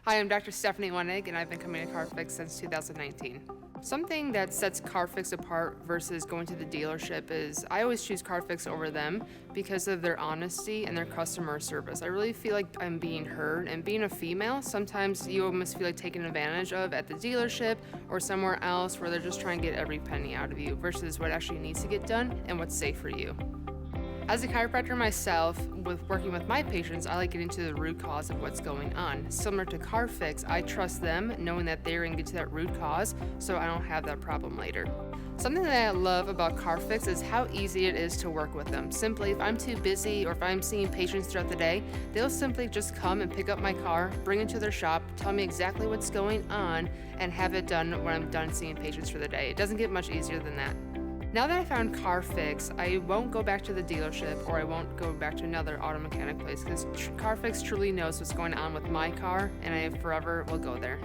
Hi, I'm Dr. Stephanie Wenig, and I've been coming to Carfix since 2019. Something that sets Carfix apart versus going to the dealership is I always choose Carfix over them because of their honesty and their customer service. I really feel like I'm being heard, and being a female, sometimes you almost feel like taken advantage of at the dealership or somewhere else where they're just trying to get every penny out of you versus what actually needs to get done and what's safe for you. As a chiropractor myself, with working with my patients, I like getting to the root cause of what's going on. Similar to Carfix, I trust them knowing that they're going to get to that root cause so I don't have that problem later. Something that I love about Carfix is how easy it is to work with them. Simply, if I'm too busy or if I'm seeing patients throughout the day, they'll simply just come and pick up my car, bring it to their shop, tell me exactly what's going on, and have it done when I'm done seeing patients for the day. It doesn't get much easier than that. Now that I found Carfix, I won't go back to the dealership or I won't go back to another auto mechanic place because Carfix truly knows what's going on with my car, and I forever will go there.